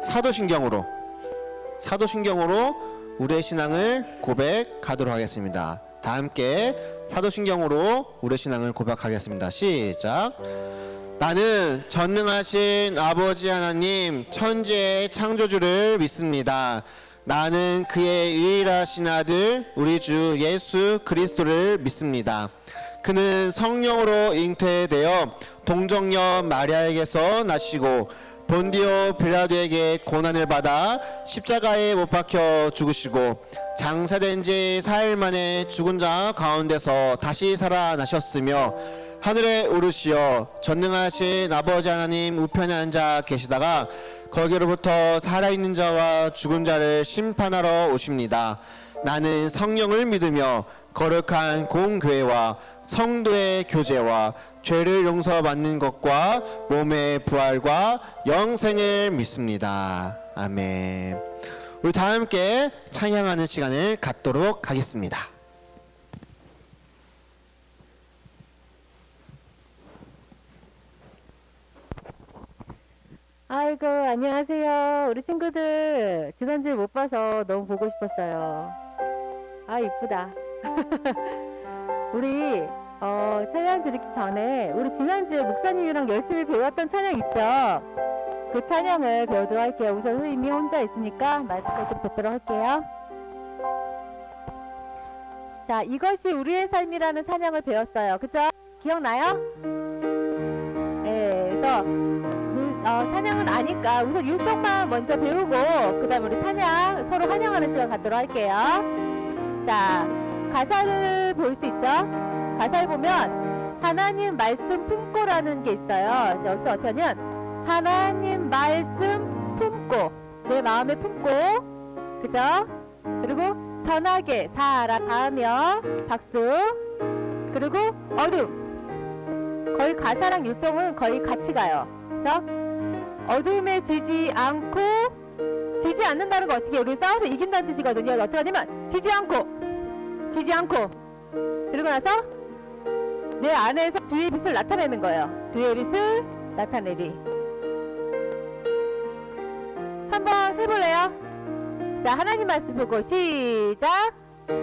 사도신경으로 우리의 신앙을 고백하도록 하겠습니다. 다 함께 사도신경으로 우리의 신앙을 고백하겠습니다. 시작. 나는 전능하신 아버지 하나님 천지의 창조주를 믿습니다. 나는 그의 유일하신 아들 우리 주 예수 그리스도를 믿습니다. 그는 성령으로 잉태되어 동정녀 마리아에게서 나시고 본디오 빌라도에게 고난을 받아 십자가에 못 박혀 죽으시고 장사된 지 4일 만에 죽은 자 가운데서 다시 살아나셨으며 하늘에 오르시어 전능하신 아버지 하나님 우편에 앉아 계시다가 거기로부터 살아있는 자와 죽은 자를 심판하러 오십니다. 나는 성령을 믿으며 거룩한 공교회와 성도의 교제와 죄를 용서받는 것과 몸의 부활과 영생을 믿습니다. 아멘. 우리 다 함께 찬양하는 시간을 갖도록 하겠습니다. 아이고, 안녕하세요. 우리 친구들 지난주에 못 봐서 너무 보고 싶었어요. 아, 이쁘다. 우리 찬양 드리기 전에 우리 지난주에 목사님이랑 열심히 배웠던 찬양 있죠? 그 찬양을 배우도록 할게요. 우선 선생님이 혼자 있으니까 마이크를 좀 뱉도록 할게요. 자, 이것이 우리의 삶이라는 찬양을 배웠어요. 그쵸? 기억나요? 네, 그래서 찬양은 아니까 우선 율동만 먼저 배우고 그 다음에 우리 찬양 서로 환영하는 시간 갖도록 할게요. 자, 가사를 볼 수 있죠? 가사를 보면 하나님 말씀 품고라는 게 있어요. 여기서 어떻게 하면 하나님 말씀 품고 내 마음에 품고, 그죠? 그리고 선하게 살아가며 박수. 그리고 어둠, 거의 가사랑 율동은 거의 같이 가요. 그래서 어둠에 지지 않는다는 거 어떻게, 우리 싸워서 이긴다는 뜻이거든요. 어떻게 하냐면 지지 않고 그리고 나서 내 안에서 주의 빛을 나타내는 거예요. 주의 빛을 나타내리. 한번 해볼래요? 자, 하나님 말씀 보고 시작.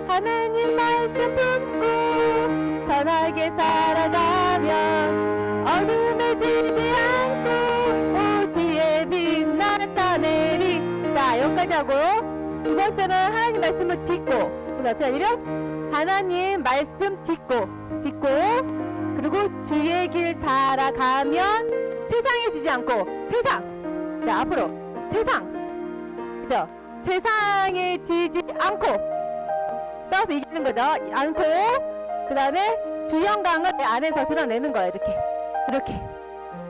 하나님 말씀 품고 선하게 살아가면 어둠에 지지 않고 주의 빛 나타내리. 자, 여기까지 하고 두 번째는 하나님 말씀을 딛고, 어떻게 하냐면 하나님 말씀 딛고 그리고 주의 길 살아가면 세상에 지지 않고 세상. 자, 앞으로 세상, 그죠? 세상에 지지 않고 싸워서 이기는 거죠. 않고 그 다음에 주 영광을 내 안에서 드러내는 거예요. 이렇게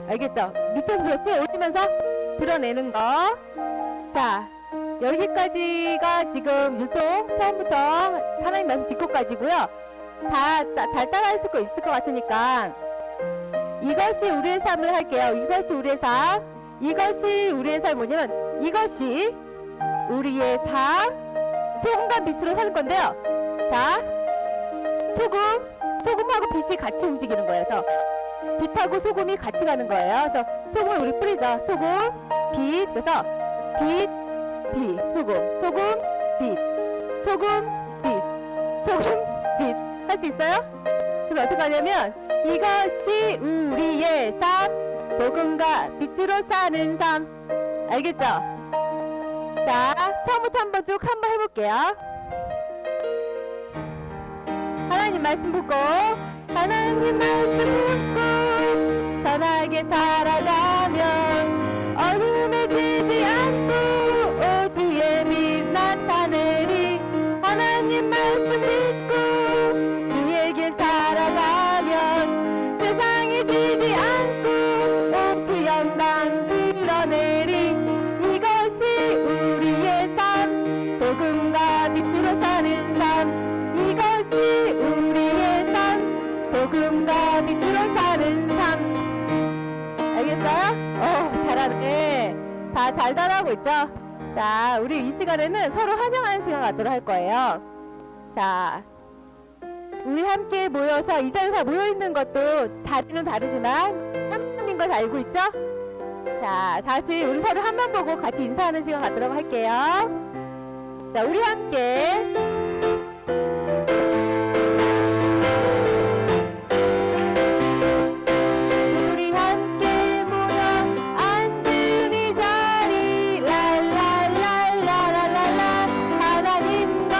알겠죠? 밑에서 벽에 올리면서 드러내는 거. 자, 여기까지가 지금 율동 처음부터 하나님 말씀 뒷곡까지고요. 다 잘 따라할 수 있을 것 같으니까 이것이 우리의 삶을 할게요. 이것이 우리의 삶. 이것이 우리의 삶 뭐냐면 이것이 우리의 삶. 소금과 빛으로 사는 건데요. 자, 소금하고 빛이 같이 움직이는 거예요. 그래서 빛하고 소금이 같이 가는 거예요. 그래서 소금을 우리 뿌리죠. 소금, 빛. 그래서 빛, 소금, 빛, 할 수 있어요? 그래서 어떻게 하냐면 이것이 우리의 삶, 소금과 빛으로 사는 삶. 알겠죠? 자, 처음부터 한번 해볼게요. 하나님 말씀 보고 하나님 말씀 듣고 선하게 살아가면 어둠에 지지 않고 주의 빛 나타내리. 하나님 말씀 믿고 주의 길 살아가면 세상에 지지 않고 주 영광 드러내리. 이것이 우리의 삶, 소금과 빛으로 사는 삶. 이것이 우리의 삶, 소금과 빛으로 사는 삶. 알겠어요? 잘하네. 다 잘 따라하고 있죠? 자, 우리 이 시간에는 서로 환영하는 시간 갖도록 할 거예요. 자, 우리 함께 모여서 이 자리에 다 모여있는 것도 자리는 다르지만 하나님인 걸 알고 있죠? 자, 다시 우리 서로 한 번 보고 같이 인사하는 시간 갖도록 할게요. 자, 우리 함께 우리 함께 모여 앉은 이 자리 랄랄랄랄랄랄라 하나님과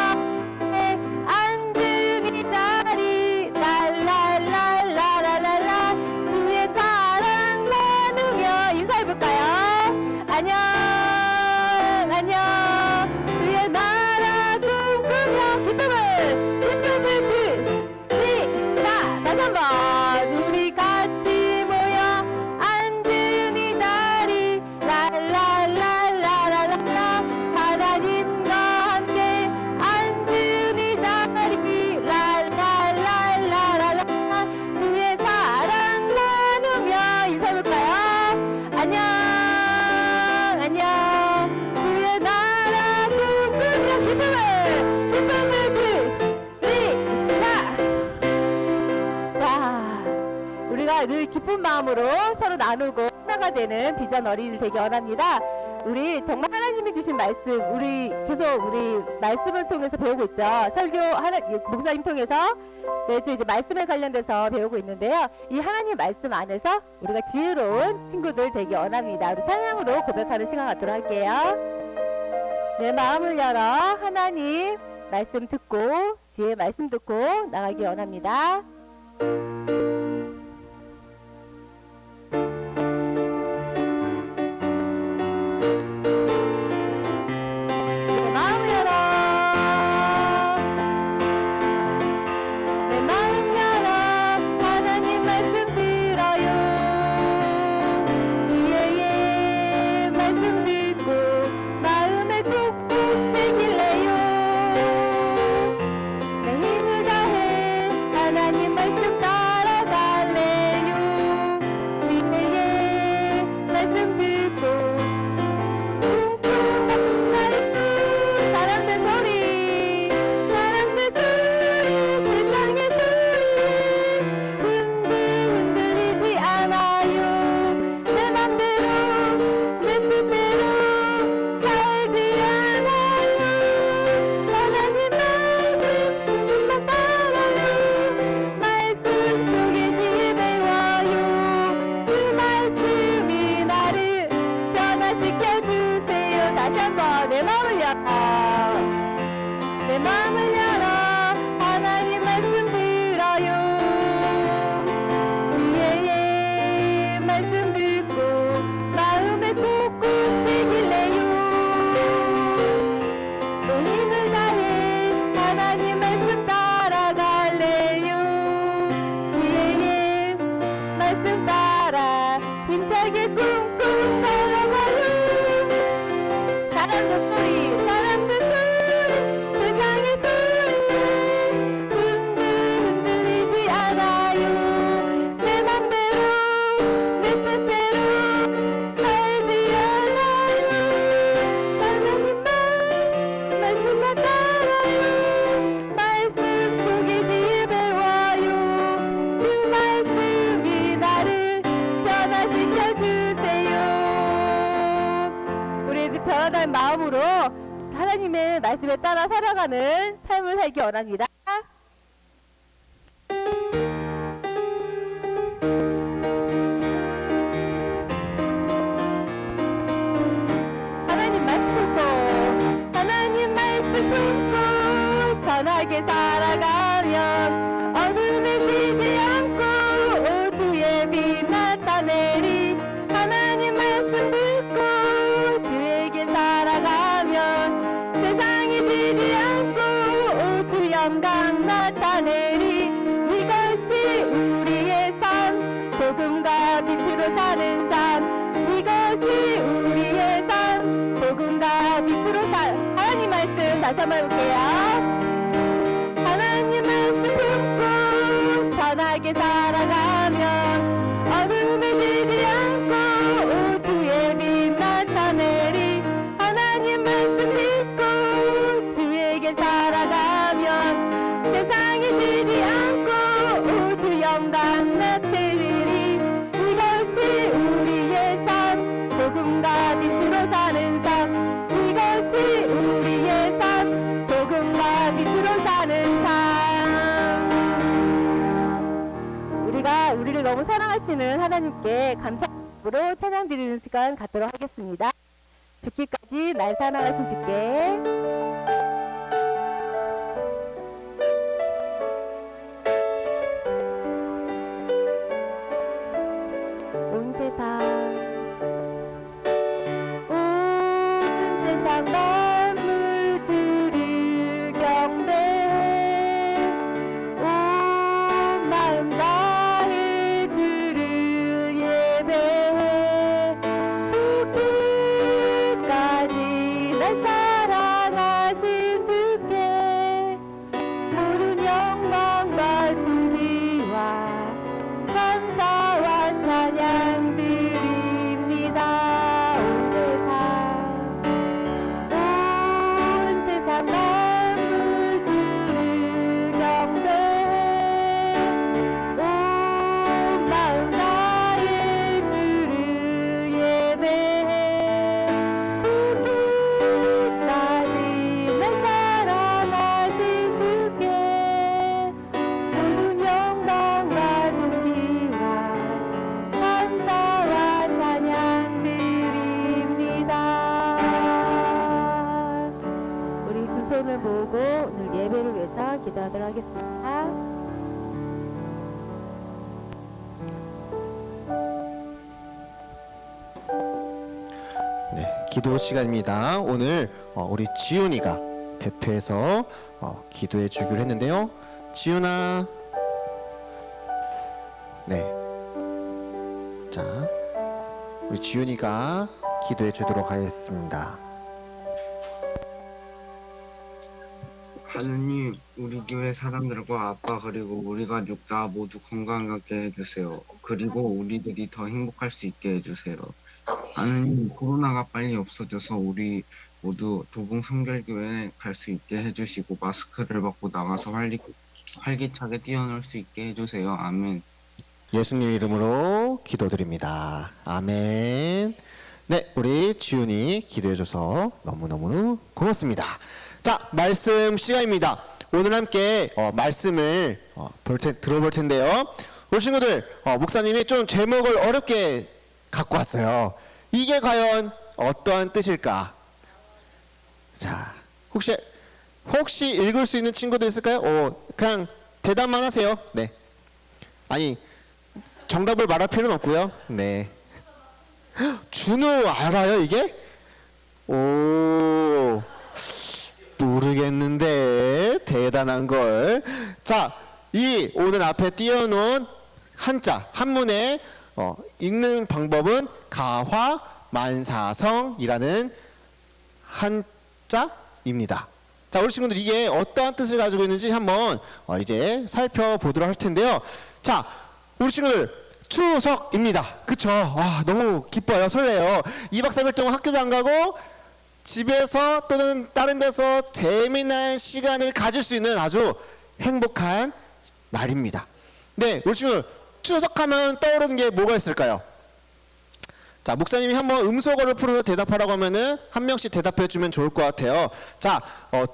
함께 앉은 이 자리 랄랄랄랄랄랄라 주의 사랑 나누며 인사해볼까요? 안녕 안녕 주의 나라 꿈꾸며 기쁨을 자 다시 한번 우리 같이 모여 앉은 이 자리 랄랄랄랄랄랄라 하나님과 함께 앉은 이 자리 랄랄랄랄랄라 주의 사랑 나누며 인사해볼까요? 안녕 안녕 주의 나라 꿈꾸며 기쁨을 자, 우리가 늘 기쁜 마음으로 서로 나누고 하나가 되는 비전 어린이 되기 원합니다. 우리 정말 하나님이 주신 말씀, 우리 계속 우리 말씀을 통해서 배우고 있죠. 설교 목사님 통해서 매주 이제 말씀에 관련돼서 배우고 있는데요. 이 하나님 말씀 안에서 우리가 지혜로운 친구들 되기 원합니다. 우리 찬양으로 고백하는 시간 갖도록 할게요. 내 마음을 열어 하나님 말씀 듣고 지혜 말씀 듣고 나가기 원합니다. 내 마음 열어 내 마음 열어 하나님 말씀 들어요 지혜의 말씀 듣고 마음에 꾹꾹 새길래요 내 힘을 다해 하나님 말씀 따라갈래요 지혜의 말씀 듣고 사람들 소리 세상의 소리 흔들리지 않아요 내 맘대로 내 뜻대로 살지 않아요 하나님 말씀만 따라요 말씀 속에 지배워요 그 말씀이 나를 변화시켜 주세요 다시 한번 내 마음을 열어 내 마음을 열어 하나님 말씀 들어요 지혜의 말씀 듣고 마음에 꾹꾹 새길래요 내 힘을 다해 하나님 말씀 따라갈래요 지혜의 말씀 따라 힘차게 꾹꾹 따라가요 사람들 소리 세상의 소리 흔들리지 않아요 내 맘대로 내 뜻대로 살지 않아요 하나님 말씀만 따라요 말씀 속에 지배워요 그 말씀이 나를 변화시켜 주세요 우리 변화된 마음으로 하나님의 말씀에 따라 살아가는 삶을 살기 원합니다. 하나님 말씀 품고 하나님 말씀 품고 선하게 살아가면 어둠에 지지 않고 우주의 빛 나타내리 하나님 말씀 듣고 주에게 살아가면 세상에 지지 않고 우주 영광 하나님께 감사로 찬양 드리는 시간 갖도록 하겠습니다. 죽기까지 날 사랑하신 주께 온 세상 만물 주를 경배해 온 마음 다해 주를 예배해 죽기까지 날 사랑하신 주께 모든 영광과 존귀와 감사와 찬양 드립니다. 온 세상 만물 주를 경배해 온 마음 다해 주를 예배해 죽기까지 날 사랑하신 주께 모든 영광과 존귀와 감사와 찬양 드립니다. 우리 두 손을 모으고 오늘 예배를 위해서 기도하도록 하겠습니다. 네, 기도 시간입니다. 오늘 우리 지훈이가 대표해서 기도해 주기로 했는데요. 지훈아, 네, 자, 우리 지훈이가 기도해 주도록 하겠습니다. 하느님, 우리 교회 사람들과 아빠 그리고 우리 가족 다 모두 건강하게 해주세요. 그리고 우리들이 더 행복할 수 있게 해주세요. 하느님, 코로나가 빨리 없어져서 우리 모두 도봉 성결교회에 갈 수 있게 해주시고 마스크를 벗고 나가서 활기차게 뛰어놀 수 있게 해주세요. 아멘. 예수님 이름으로 기도드립니다. 아멘. 네, 우리 지훈이 기도해줘서 너무너무 고맙습니다. 자, 말씀 시간입니다. 오늘 함께 말씀을 들어볼 텐데요. 우리 친구들, 목사님이 좀 제목을 어렵게 갖고 왔어요. 이게 과연 어떠한 뜻일까? 자, 혹시 읽을 수 있는 친구들 있을까요? 그냥 대답만 하세요. 네. 아니, 정답을 말할 필요는 없고요. 네. 준우 알아요, 이게? 오, 모르겠는데 대단한 걸. 자, 이 오늘 앞에 띄워놓은 한자 한문에 읽는 방법은 가화만사성이라는 한자입니다. 자, 우리 친구들 이게 어떠한 뜻을 가지고 있는지 한번 이제 살펴보도록 할 텐데요. 자, 우리 친구들 추석입니다. 그쵸? 와, 너무 기뻐요. 설레요. 2박 3일 동안 학교도 안 가고 집에서 또는 다른 데서 재미난 시간을 가질 수 있는 아주 행복한 날입니다. 네, 우리 친구들 추석하면 떠오르는 게 뭐가 있을까요? 자, 목사님이 한번 음소거를 풀어서 대답하라고 하면은 한 명씩 대답해 주면 좋을 것 같아요. 자,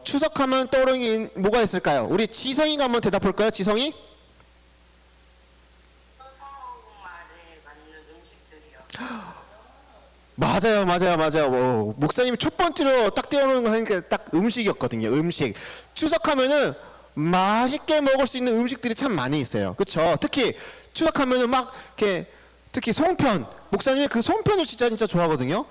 추석하면 떠오르는 게 뭐가 있을까요? 우리 지성이가 한번 대답할까요? 지성이? 맞아요. 목사님이 첫 번째로 딱 띄워놓은 거 하니까 딱 음식이었거든요. 음식. 추석하면은 맛있게 먹을 수 있는 음식들이 참 많이 있어요. 그렇죠? 특히 추석하면은 막 이렇게 특히 송편. 목사님이 그 송편을 진짜 좋아하거든요.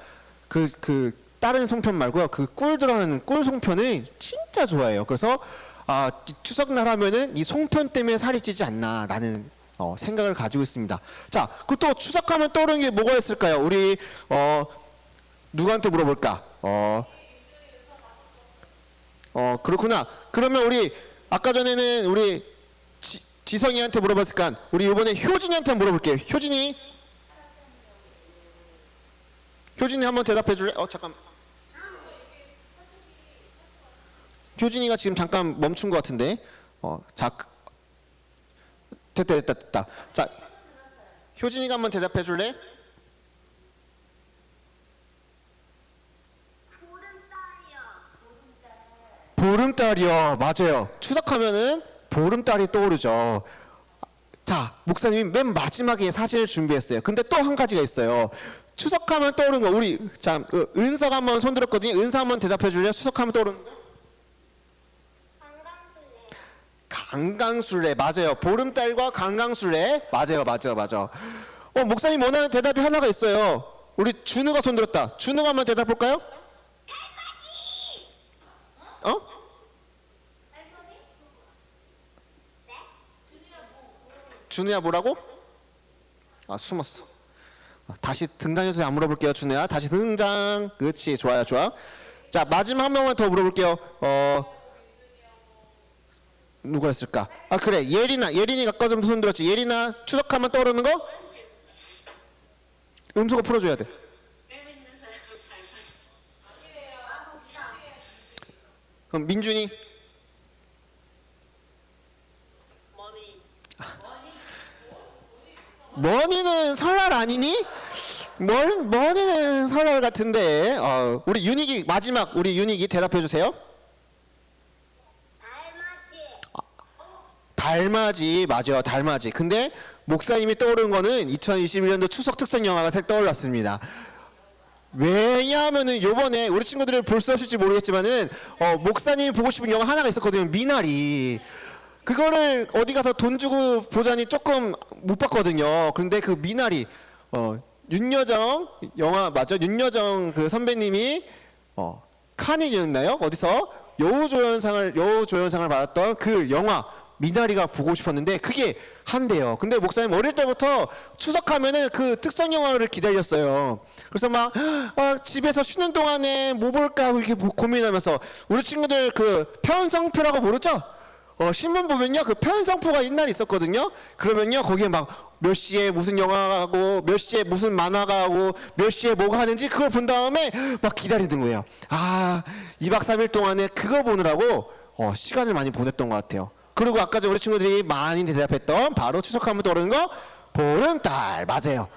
그 다른 송편 말고요. 그 꿀 들어가는 꿀 송편을 진짜 좋아해요. 그래서 추석날 하면은 이 송편 때문에 살이 찌지 않나라는 생각을 가지고 있습니다. 자, 그또 추석하면 떠오르는 게 뭐가 있을까요? 우리 누구한테 물어볼까? 그렇구나. 그러면 우리 아까 전에는 우리 지성이한테 물어봤으니까 우리 이번에 효진이한테 물어볼게요. 효진이 한번 대답해 줄래? 잠깐. 효진이가 지금 잠깐 멈춘 것 같은데. 자, 됐다. 자, 효진이가 한번 대답해 줄래? 보름달이요. 맞아요. 추석하면은 보름달이 떠오르죠. 자, 목사님이 맨 마지막에 사진을 준비했어요. 근데 또 한 가지가 있어요. 추석하면 떠오르는 거. 우리 자, 은석 한번 손 들었거든요. 은서 한번 대답해 줄래요? 추석하면 떠오르는 거. 강강술래. 맞아요. 보름달과 강강술래. 맞아요. 맞아. 목사님 원하는 대답이 하나가 있어요. 우리 준우가 손 들었다. 준우가 한번 대답 볼까요? 어? 준우야 뭐라고? 아, 숨었어. 다시 등장해서 안 물어볼게요. 준우야 다시 등장. 그렇지. 좋아요. 자, 마지막 한 명만 더 물어볼게요. 누가 했을까? 아, 그래. 예린이가 아까 전부터 손 들었지. 예린아, 추석하면 떠오르는 거? 음소거 풀어줘야 돼. 그럼 민준이. 머니는 설날 아니니? 머니는 설날 같은데. 우리 윤익이 마지막 우리 윤익이 대답해 주세요. 달맞이. 맞아요. 달맞이. 근데 목사님이 떠오른 거는 2021년도 추석 특선 영화가 색 떠올랐습니다. 왜냐하면은 요번에 우리 친구들을 볼 수 없을지 모르겠지만은 목사님이 보고 싶은 영화 하나가 있었거든요. 미나리. 그거를 어디 가서 돈 주고 보자니 조금 못 봤거든요. 그런데 그 미나리 윤여정 영화 맞죠? 윤여정 그 선배님이 칸이었나요? 어디서 여우조연상을 받았던 그 영화 미나리가 보고 싶었는데 그게 한대요. 근데 목사님 어릴 때부터 추석하면은 그 특선 영화를 기다렸어요. 그래서 막 집에서 쉬는 동안에 뭐 볼까 이렇게 고민하면서 우리 친구들 그 편성표라고 모르죠? 신문 보면요 그 편성표가 옛날에 있었거든요. 그러면요 거기에 막 몇 시에 무슨 영화가 하고 몇 시에 무슨 만화가 하고 몇 시에 뭐가 하는지 그걸 본 다음에 막 기다리는 거예요. 2박 3일 동안에 그거 보느라고 시간을 많이 보냈던 것 같아요. 그리고 아까 전 우리 친구들이 많이 대답했던 바로 추석하면 떠오르는 거 보름달. 맞아요.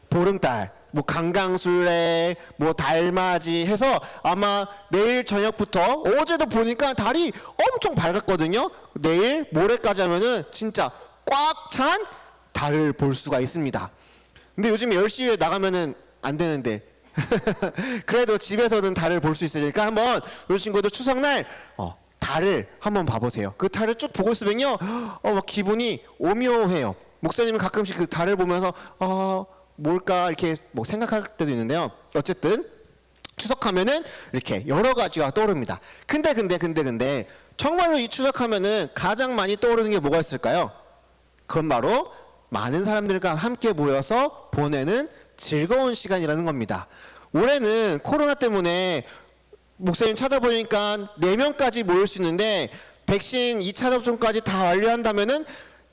보름달. 뭐 강강술래, 뭐 달맞이 해서 아마 내일 저녁부터 어제도 보니까 달이 엄청 밝았거든요. 내일 모레까지 하면은 진짜 꽉 찬 달을 볼 수가 있습니다. 근데 요즘 10시에 나가면은 안 되는데 그래도 집에서는 달을 볼 수 있으니까 한번 우리 친구들 추석날 달을 한번 봐보세요. 그 달을 쭉 보고 있으면요 막 기분이 오묘해요. 목사님은 가끔씩 그 달을 보면서 뭘까 이렇게 뭐 생각할 때도 있는데요. 어쨌든 추석하면은 이렇게 여러 가지가 떠오릅니다. 근데 정말로 이 추석하면은 가장 많이 떠오르는 게 뭐가 있을까요? 그건 바로 많은 사람들과 함께 모여서 보내는 즐거운 시간이라는 겁니다. 올해는 코로나 때문에 목사님 찾아보니까 4명까지 모일 수 있는데 백신 2차 접종까지 다 완료한다면은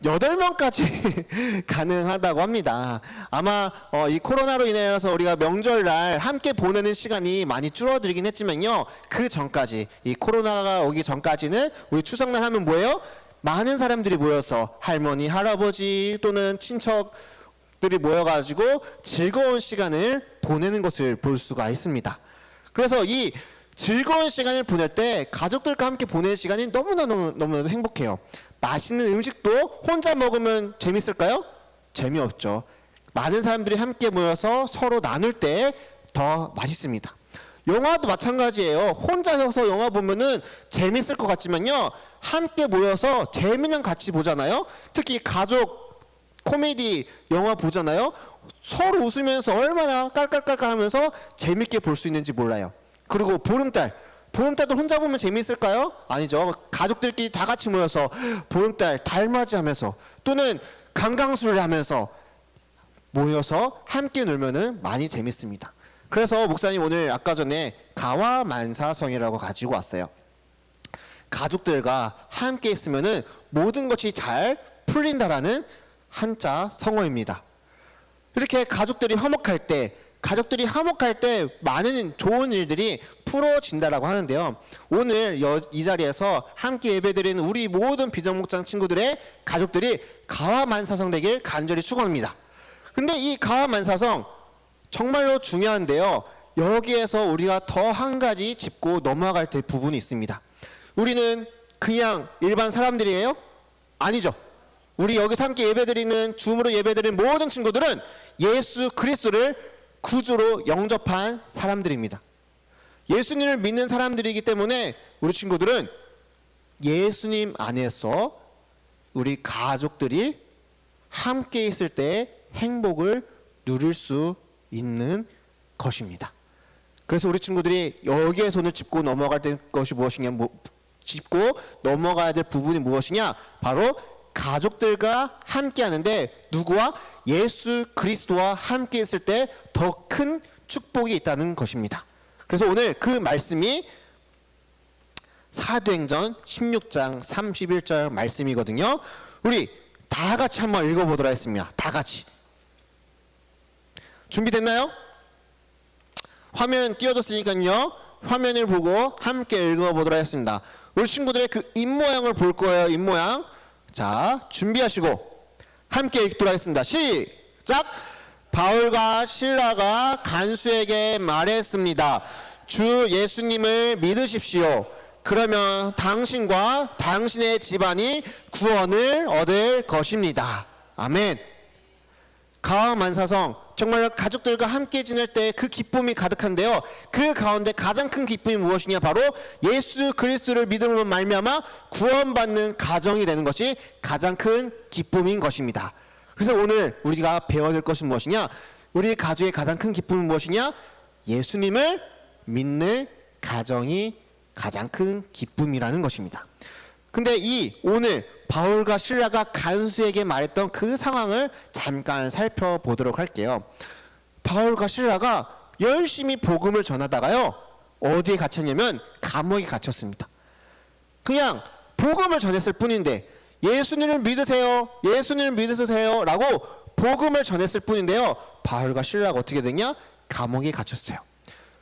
8명까지 가능하다고 합니다. 아마 이 코로나로 인해서 우리가 명절날 함께 보내는 시간이 많이 줄어들긴 했지만요. 그 전까지 이 코로나가 오기 전까지는 우리 추석날 하면 뭐예요? 많은 사람들이 모여서 할머니, 할아버지 또는 친척들이 모여가지고 즐거운 시간을 보내는 것을 볼 수가 있습니다. 그래서 이 즐거운 시간을 보낼 때 가족들과 함께 보내는 시간이 너무나도 행복해요. 맛있는 음식도 혼자 먹으면 재밌을까요? 재미없죠. 많은 사람들이 함께 모여서 서로 나눌 때 더 맛있습니다. 영화도 마찬가지예요. 혼자서 영화 보면은 재밌을 것 같지만요. 함께 모여서 재미난 같이 보잖아요. 특히 가족 코미디 영화 보잖아요. 서로 웃으면서 얼마나 깔깔깔깔 하면서 재밌게 볼 수 있는지 몰라요. 그리고 보름달도 혼자 보면 재미있을까요? 아니죠. 가족들끼리 다 같이 모여서 보름달 달맞이 하면서 또는 강강술을 하면서 모여서 함께 놀면은 많이 재밌습니다. 그래서 목사님 오늘 아까 전에 가와만사성이라고 가지고 왔어요. 가족들과 함께 있으면은 모든 것이 잘 풀린다라는 한자 성어입니다. 이렇게 가족들이 화목할 때 많은 좋은 일들이 풀어진다라고 하는데요. 오늘 이 자리에서 함께 예배드리는 우리 모든 비정목장 친구들의 가족들이 가와만사성 되길 간절히 축원합니다. 근데 이 가와만사성 정말로 중요한데요. 여기에서 우리가 더 한 가지 짚고 넘어갈 때 부분이 있습니다. 우리는 그냥 일반 사람들이에요? 아니죠. 우리 여기서 함께 예배드리는 줌으로 예배드리는 모든 친구들은 예수 그리스도를 구주로 영접한 사람들입니다. 예수님을 믿는 사람들이기 때문에 우리 친구들은 예수님 안에서 우리 가족들이 함께 있을 때 행복을 누릴 수 있는 것입니다. 그래서 우리 친구들이 여기에 손을 짚고 넘어갈 때 것이 무엇이냐, 짚고 넘어가야 될 부분이 무엇이냐, 바로 가족들과 함께 하는데 누구와? 예수 그리스도와 함께 있을 때 더 큰 축복이 있다는 것입니다. 그래서 오늘 그 말씀이 사도행전 16장 31절 말씀이거든요. 우리 다 같이 한번 읽어보도록 하겠습니다. 다 같이. 준비됐나요? 화면 띄워졌으니까요. 화면을 보고 함께 읽어보도록 하겠습니다. 우리 친구들의 그 입모양을 볼 거예요. 입모양. 자, 준비하시고 함께 읽도록 하겠습니다. 시작! 바울과 실라가 간수에게 말했습니다. 주 예수님을 믿으십시오. 그러면 당신과 당신의 집안이 구원을 얻을 것입니다. 아멘. 가와만사성, 정말 가족들과 함께 지낼 때 그 기쁨이 가득한데요. 그 가운데 가장 큰 기쁨이 무엇이냐, 바로 예수 그리스도를 믿음으로 말미암아 구원받는 가정이 되는 것이 가장 큰 기쁨인 것입니다. 그래서 오늘 우리가 배워야 될 것은 무엇이냐, 우리 가족의 가장 큰 기쁨은 무엇이냐, 예수님을 믿는 가정이 가장 큰 기쁨이라는 것입니다. 근데 이 오늘 바울과 실라가 간수에게 말했던 그 상황을 잠깐 살펴보도록 할게요. 바울과 실라가 열심히 복음을 전하다가요, 어디에 갇혔냐면 감옥에 갇혔습니다. 그냥 복음을 전했을 뿐인데, 예수님을 믿으세요, 예수님을 믿으세요 라고 복음을 전했을 뿐인데요, 바울과 실라가 어떻게 되냐? 감옥에 갇혔어요.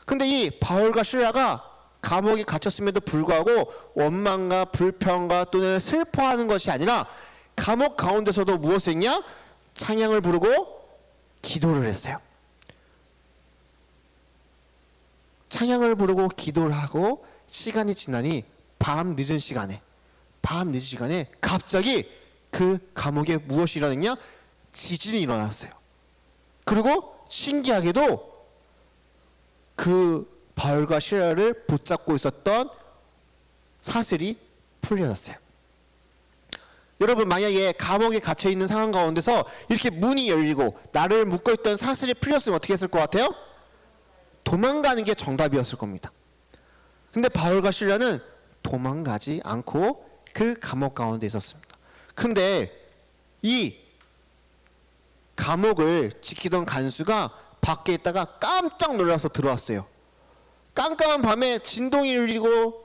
근데 이 바울과 실라가 감옥에 갇혔음에도 불구하고 원망과 불평과 또는 슬퍼하는 것이 아니라 감옥 가운데서도 무엇을 했냐? 찬양을 부르고 기도를 했어요. 찬양을 부르고 기도를 하고 시간이 지나니 밤 늦은 시간에 갑자기 그 감옥에 무엇이 일어났냐? 지진이 일어났어요. 그리고 신기하게도 그 바울과 실라를 붙잡고 있었던 사슬이 풀려졌어요. 여러분, 만약에 감옥에 갇혀 있는 상황 가운데서 이렇게 문이 열리고 나를 묶어 있던 사슬이 풀렸으면 어떻게 했을 것 같아요? 도망가는 게 정답이었을 겁니다. 근데 바울과 실라는 도망가지 않고 그 감옥 가운데 있었습니다. 근데 이 감옥을 지키던 간수가 밖에 있다가 깜짝 놀라서 들어왔어요. 깜깜한 밤에 진동이 울리고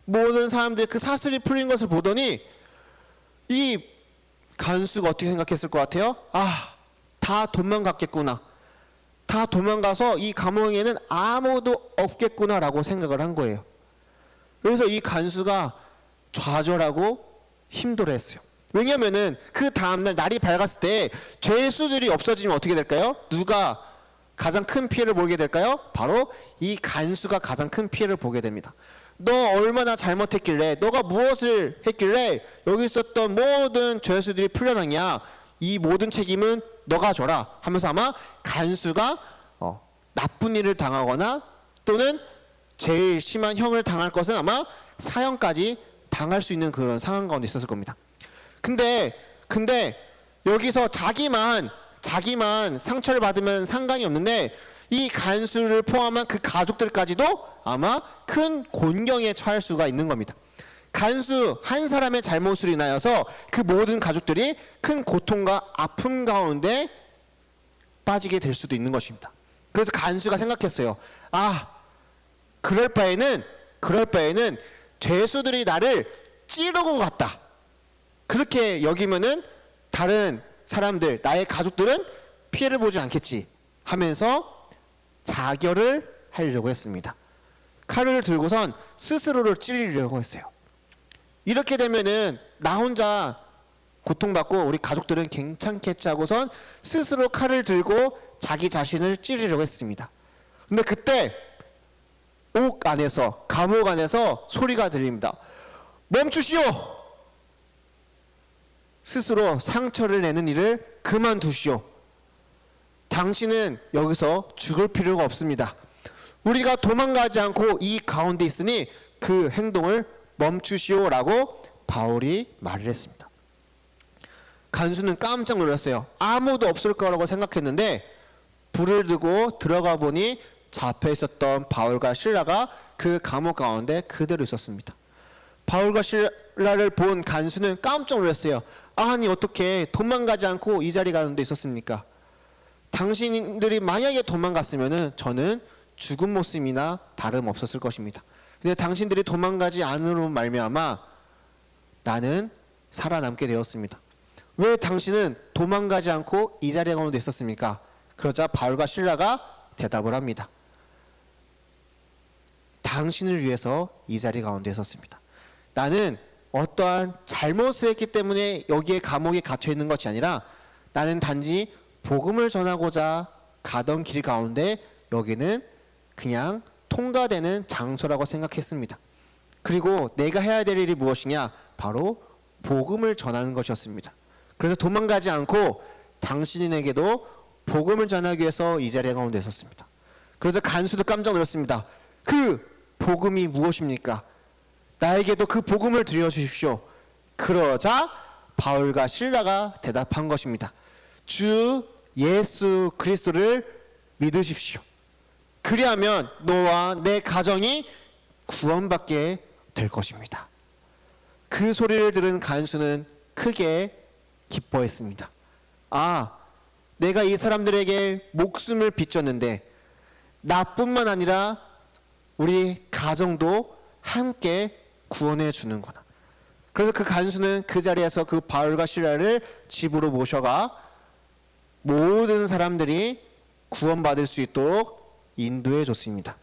모든 사람들이 그 사슬이 풀린 것을 보더니 이 간수가 어떻게 생각했을 것 같아요? 아, 다 도망갔겠구나. 다 도망가서 이 감옥에는 아무도 없겠구나라고 생각을 한 거예요. 그래서 이 간수가 좌절하고 힘들어했어요. 왜냐하면은 그 다음날 날이 밝았을 때 죄수들이 없어지면 어떻게 될까요? 누가 가장 큰 피해를 보게 될까요? 바로 이 간수가 가장 큰 피해를 보게 됩니다. 너 얼마나 잘못했길래, 너가 무엇을 했길래 여기 있었던 모든 죄수들이 풀려났냐, 이 모든 책임은 너가 져라 하면서 아마 간수가 나쁜 일을 당하거나 또는 제일 심한 형을 당할 것은 아마 사형까지 당할 수 있는 그런 상황 가운데 있었을 겁니다. 근데 여기서 자기만 상처를 받으면 상관이 없는데 이 간수를 포함한 그 가족들까지도 아마 큰 곤경에 처할 수가 있는 겁니다. 간수 한 사람의 잘못으로 인하여서 그 모든 가족들이 큰 고통과 아픔 가운데 빠지게 될 수도 있는 것입니다. 그래서 간수가 생각했어요. 아, 그럴 바에는 죄수들이 나를 찌르고 갔다. 그렇게 여기면은 다른 사람들, 나의 가족들은 피해를 보지 않겠지 하면서 자결을 하려고 했습니다. 칼을 들고선 스스로를 찌르려고 했어요. 이렇게 되면은 나 혼자 고통받고 우리 가족들은 괜찮겠지 하고선 스스로 칼을 들고 자기 자신을 찌르려고 했습니다. 근데 그때 옥 안에서, 감옥 안에서 소리가 들립니다. 멈추시오! 스스로 상처를 내는 일을 그만두시오. 당신은 여기서 죽을 필요가 없습니다. 우리가 도망가지 않고 이 가운데 있으니 그 행동을 멈추시오라고 바울이 말을 했습니다. 간수는 깜짝 놀랐어요. 아무도 없을 거라고 생각했는데 불을 두고 들어가 보니 잡혀 있었던 바울과 실라가 그 감옥 가운데 그대로 있었습니다. 바울과 실라를 본 간수는 깜짝 놀랐어요. 아니 어떻게 도망가지 않고 이 자리 가운데 있었습니까? 당신들이 만약에 도망갔으면 저는 죽은 모습이나 다름없었을 것입니다. 근데 당신들이 도망가지 않으로 말미암아 나는 살아남게 되었습니다. 왜 당신은 도망가지 않고 이 자리 가운데 있었습니까? 그러자 바울과 실라가 대답을 합니다. 당신을 위해서 이 자리 가운데 있었습니다. 나는 어떠한 잘못을 했기 때문에 여기에 감옥에 갇혀 있는 것이 아니라 나는 단지 복음을 전하고자 가던 길 가운데 여기는 그냥 통과되는 장소라고 생각했습니다. 그리고 내가 해야 될 일이 무엇이냐? 바로 복음을 전하는 것이었습니다. 그래서 도망가지 않고 당신에게도 복음을 전하기 위해서 이 자리 가운데 있었습니다. 그래서 간수도 깜짝 놀랐습니다. 그 복음이 무엇입니까? 나에게도 그 복음을 들려주십시오. 그러자 바울과 실라가 대답한 것입니다. 주 예수 그리스도를 믿으십시오. 그리하면 너와 내 가정이 구원받게 될 것입니다. 그 소리를 들은 간수는 크게 기뻐했습니다. 아, 내가 이 사람들에게 목숨을 비쳤는데 나뿐만 아니라 우리 가정도 함께 구원해 주는구나. 그래서 그 간수는 그 자리에서 그 바울과 실라를 집으로 모셔가 모든 사람들이 구원받을 수 있도록 인도해 줬습니다.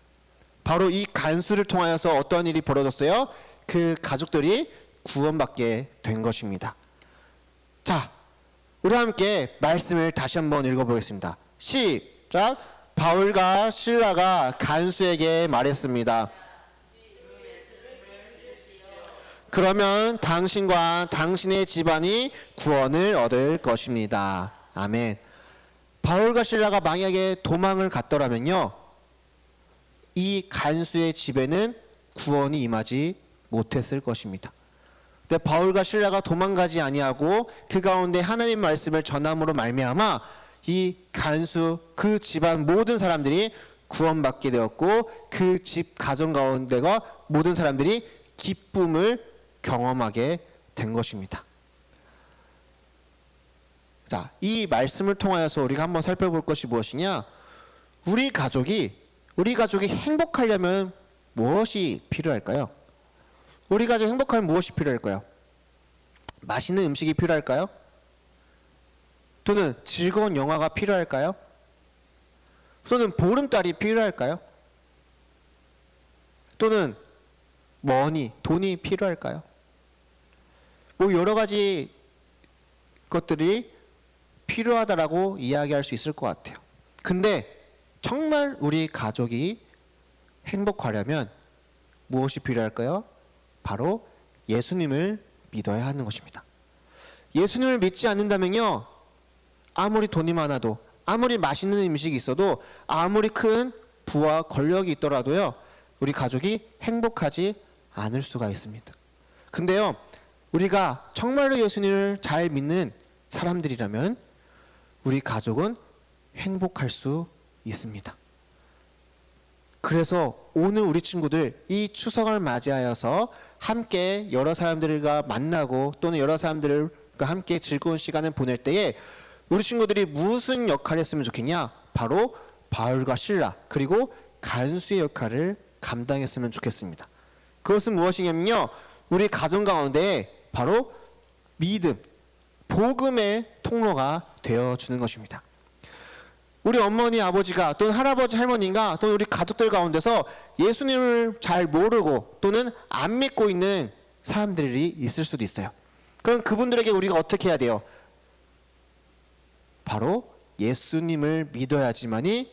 바로 이 간수를 통하여서 어떤 일이 벌어졌어요? 그 가족들이 구원받게 된 것입니다. 자, 우리 함께 말씀을 다시 한번 읽어보겠습니다. 시작. 바울과 실라가 간수에게 말했습니다. 그러면 당신과 당신의 집안이 구원을 얻을 것입니다. 아멘. 바울과 실라가 만약에 도망을 갔더라면요, 이 간수의 집에는 구원이 임하지 못했을 것입니다. 근데 바울과 실라가 도망가지 아니하고 그 가운데 하나님 말씀을 전함으로 말미암아 이 간수 그 집안 모든 사람들이 구원받게 되었고 그 집 가정 가운데가 모든 사람들이 기쁨을 경험하게 된 것입니다. 자, 이 말씀을 통하여서 우리가 한번 살펴볼 것이 무엇이냐? 우리 가족이 행복하려면 무엇이 필요할까요? 우리 가족이 행복하면 무엇이 필요할까요? 맛있는 음식이 필요할까요? 또는 즐거운 영화가 필요할까요? 또는 보름달이 필요할까요? 또는 돈이 필요할까요? 뭐 여러 가지 것들이 필요하다라고 이야기할 수 있을 것 같아요. 근데 정말 우리 가족이 행복하려면 무엇이 필요할까요? 바로 예수님을 믿어야 하는 것입니다. 예수님을 믿지 않는다면요, 아무리 돈이 많아도, 아무리 맛있는 음식이 있어도, 아무리 큰 부와 권력이 있더라도요, 우리 가족이 행복하지 않을 수가 있습니다. 근데요, 우리가 정말로 예수님을 잘 믿는 사람들이라면 우리 가족은 행복할 수 있습니다. 그래서 오늘 우리 친구들 이 추석을 맞이하여서 함께 여러 사람들과 만나고 또는 여러 사람들과 함께 즐거운 시간을 보낼 때에 우리 친구들이 무슨 역할을 했으면 좋겠냐? 바로 바울과 실라 그리고 간수의 역할을 감당했으면 좋겠습니다. 그것은 무엇이냐면요, 우리 가정 가운데 바로 믿음, 복음의 통로가 되어주는 것입니다. 우리 어머니, 아버지가 또는 할아버지, 할머니가 또는 우리 가족들 가운데서 예수님을 잘 모르고 또는 안 믿고 있는 사람들이 있을 수도 있어요. 그럼 그분들에게 우리가 어떻게 해야 돼요? 바로 예수님을 믿어야지만이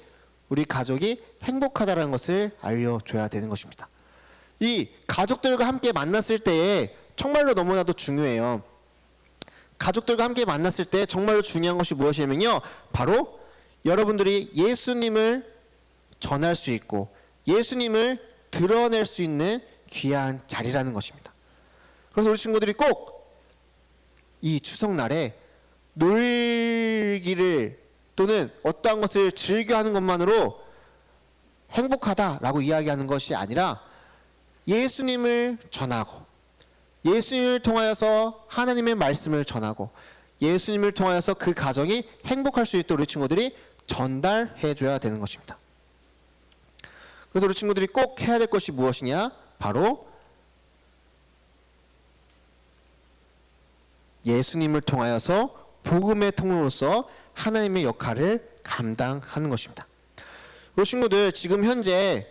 우리 가족이 행복하다는 것을 알려줘야 되는 것입니다. 이 가족들과 함께 만났을 때에 정말로 너무나도 중요해요. 가족들과 함께 만났을 때 정말로 중요한 것이 무엇이냐면요, 바로 여러분들이 예수님을 전할 수 있고 예수님을 드러낼 수 있는 귀한 자리라는 것입니다. 그래서 우리 친구들이 꼭 이 추석날에 놀기를 또는 어떠한 것을 즐겨하는 것만으로 행복하다라고 이야기하는 것이 아니라 예수님을 전하고 예수님을 통하여서 하나님의 말씀을 전하고 예수님을 통하여서 그 가정이 행복할 수 있도록 우리 친구들이 전달해 줘야 되는 것입니다. 그래서 우리 친구들이 꼭 해야 될 것이 무엇이냐? 바로 예수님을 통하여서 복음의 통로로서 하나님의 역할을 감당하는 것입니다. 우리 친구들 지금 현재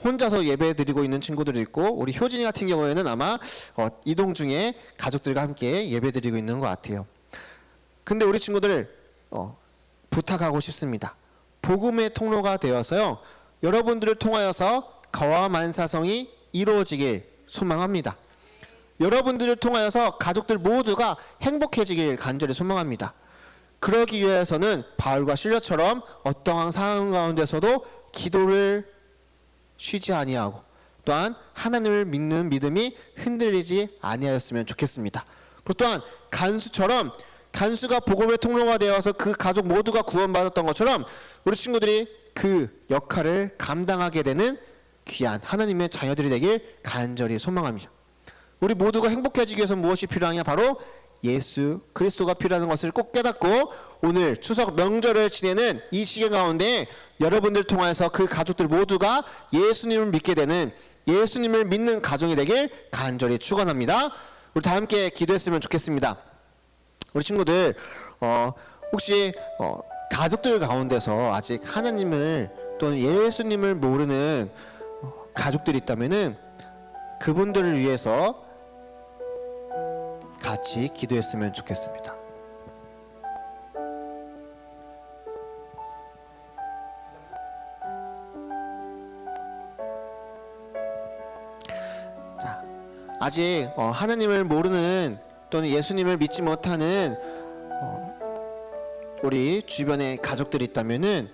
혼자서 예배 드리고 있는 친구들도 있고 우리 효진이 같은 경우에는 아마 이동 중에 가족들과 함께 예배 드리고 있는 것 같아요. 근데 우리 친구들 부탁하고 싶습니다. 복음의 통로가 되어서요, 여러분들을 통하여서 거와 만사성이 이루어지길 소망합니다. 여러분들을 통하여서 가족들 모두가 행복해지길 간절히 소망합니다. 그러기 위해서는 바울과 실려처럼 어떠한 상황 가운데서도 기도를 쉬지 아니하고 또한 하나님을 믿는 믿음이 흔들리지 아니하였으면 좋겠습니다. 그리고 또한 간수처럼 간수가 복음의 통로가 되어서 그 가족 모두가 구원받았던 것처럼 우리 친구들이 그 역할을 감당하게 되는 귀한 하나님의 자녀들이 되길 간절히 소망합니다. 우리 모두가 행복해지기 위해서 무엇이 필요하냐? 바로 예수 그리스도가 필요한 것을 꼭 깨닫고 오늘 추석 명절을 지내는 이 시간 가운데 여러분들 통해서 그 가족들 모두가 예수님을 믿게 되는 예수님을 믿는 가정이 되길 간절히 축원합니다. 우리 다 함께 기도했으면 좋겠습니다. 우리 친구들 혹시 가족들 가운데서 아직 하나님을 또는 예수님을 모르는 가족들이 있다면은 그분들을 위해서 같이 기도했으면 좋겠습니다. 자, 아직 하나님을 모르는 또는 예수님을 믿지 못하는 우리 주변에 가족들이 있다면은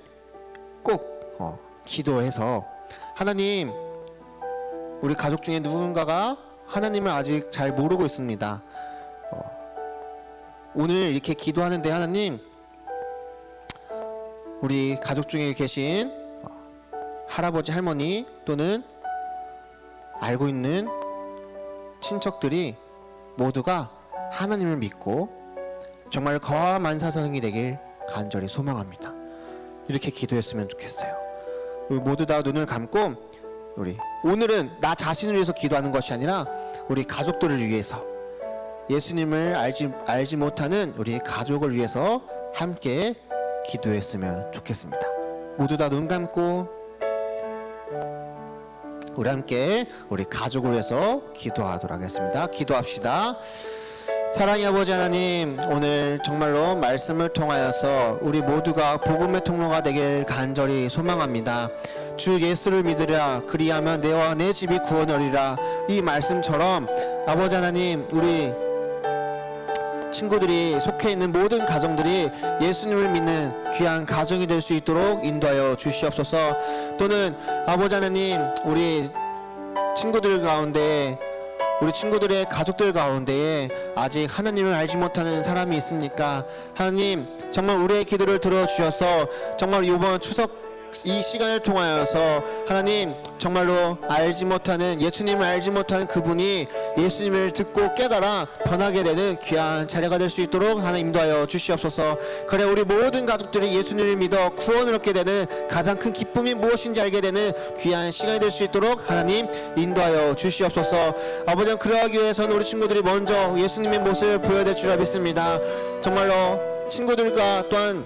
꼭 기도해서 하나님, 우리 가족 중에 누군가가 하나님을 아직 잘 모르고 있습니다. 오늘 이렇게 기도하는데 하나님, 우리 가족 중에 계신 할아버지 할머니 또는 알고 있는 친척들이 모두가 하나님을 믿고 정말 거와 만사성이 되길 간절히 소망합니다. 이렇게 기도했으면 좋겠어요. 우리 모두 다 눈을 감고 우리 오늘은 나 자신을 위해서 기도하는 것이 아니라 우리 가족들을 위해서 예수님을 알지 못하는 우리 가족을 위해서 함께 기도했으면 좋겠습니다. 모두 다 눈 감고 우리 함께 우리 가족을 위해서 기도하도록 하겠습니다. 기도합시다. 사랑의 아버지 하나님, 오늘 정말로 말씀을 통하여서 우리 모두가 복음의 통로가 되길 간절히 소망합니다. 주 예수를 믿으라, 그리하면 내와 내 집이 구원하리라. 이 말씀처럼 아버지 하나님, 우리 친구들이 속해 있는 모든 가정들이 예수님을 믿는 귀한 가정이 될 수 있도록 인도하여 주시옵소서. 또는 아버지 하나님, 우리 친구들 가운데 우리 친구들의 가족들 가운데에 아직 하나님을 알지 못하는 사람이 있습니까? 하나님, 정말 우리의 기도를 들어주셔서 정말 이번 추석 이 시간을 통하여서 하나님, 정말로 알지 못하는 예수님을 알지 못하는 그분이 예수님을 듣고 깨달아 변하게 되는 귀한 자리가 될 수 있도록 하나님 인도하여 주시옵소서. 그래, 우리 모든 가족들이 예수님을 믿어 구원을 얻게 되는 가장 큰 기쁨이 무엇인지 알게 되는 귀한 시간이 될 수 있도록 하나님 인도하여 주시옵소서. 아버지, 그러하기 위해서는 우리 친구들이 먼저 예수님의 모습을 보여줄 줄 믿습니다. 정말로 친구들과 또한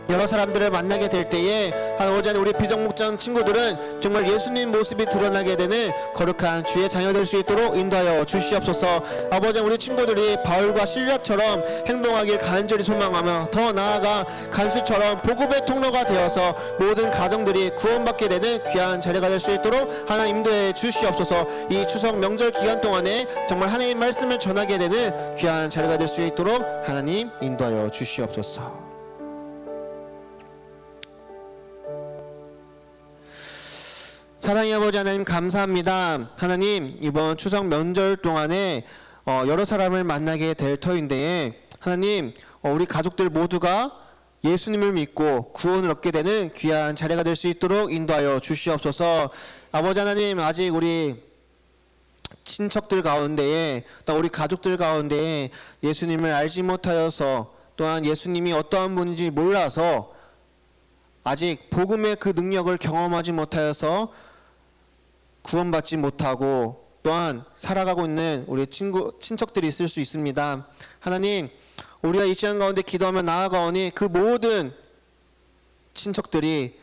여러 사람들을 만나게 될 때에 아버지 하나님, 우리 비정목장 친구들은 정말 예수님 모습이 드러나게 되는 거룩한 주의 자녀 될 수 있도록 인도하여 주시옵소서. 아버지 하나님, 우리 친구들이 바울과 실라처럼 행동하길 간절히 소망하며 더 나아가 간수처럼 복음의 통로가 되어서 모든 가정들이 구원받게 되는 귀한 자리가 될 수 있도록 하나님 인도해 주시옵소서. 이 추석 명절 기간 동안에 정말 하나님의 말씀을 전하게 되는 귀한 자리가 될 수 있도록 하나님 인도하여 주시옵소서. 사랑의 아버지 하나님, 감사합니다. 하나님, 이번 추석 명절 동안에 여러 사람을 만나게 될 터인데 하나님, 우리 가족들 모두가 예수님을 믿고 구원을 얻게 되는 귀한 자리가 될 수 있도록 인도하여 주시옵소서. 아버지 하나님, 아직 우리 친척들 가운데에 또 우리 가족들 가운데에 예수님을 알지 못하여서, 또한 예수님이 어떠한 분인지 몰라서 아직 복음의 그 능력을 경험하지 못하여서 구원받지 못하고 또한 살아가고 있는 우리 친척들이 있을 수 있습니다. 하나님, 우리가 이 시간 가운데 기도하며 나아가오니 그 모든 친척들이,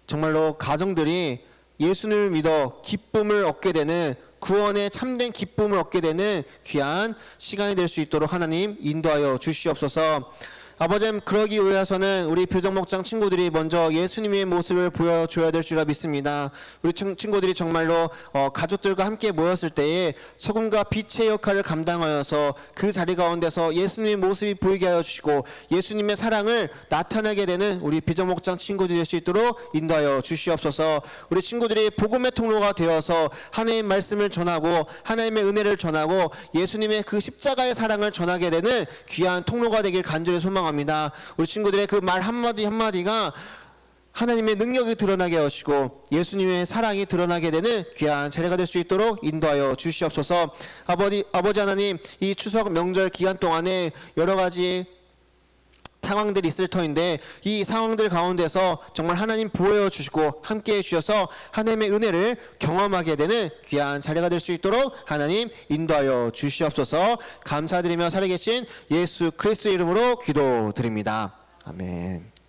정말로 가정들이 예수님을 믿어 기쁨을 얻게 되는, 구원의 참된 기쁨을 얻게 되는 귀한 시간이 될 수 있도록 하나님 인도하여 주시옵소서. 아버지, 그러기 위해서는 우리 비정목장 친구들이 먼저 예수님의 모습을 보여줘야 될 줄 믿습니다. 우리 친구들이 정말로 가족들과 함께 모였을 때에 소금과 빛의 역할을 감당하여서 그 자리 가운데서 예수님의 모습이 보이게 하여 주시고 예수님의 사랑을 나타내게 되는 우리 비정목장 친구들이 될 수 있도록 인도하여 주시옵소서. 우리 친구들이 복음의 통로가 되어서 하나님의 말씀을 전하고 하나님의 은혜를 전하고 예수님의 그 십자가의 사랑을 전하게 되는 귀한 통로가 되길 간절히 소망합니다. 우리 친구들의 그 말 한마디 한마디가 하나님의 능력이 드러나게 하시고 예수님의 사랑이 드러나게 되는 귀한 자리가 될 수 있도록 인도하여 주시옵소서. 아버지 하나님, 이 추석 명절 기간 동안에 여러 가지 상황들이 있을 터인데 이 상황들 가운데서 정말 하나님 보여주시고 함께해 주셔서 하나님의 은혜를 경험하게 되는 귀한 자리가 될 수 있도록 하나님 인도하여 주시옵소서. 감사드리며 살아계신 예수 그리스도 이름으로 기도드립니다. 아멘.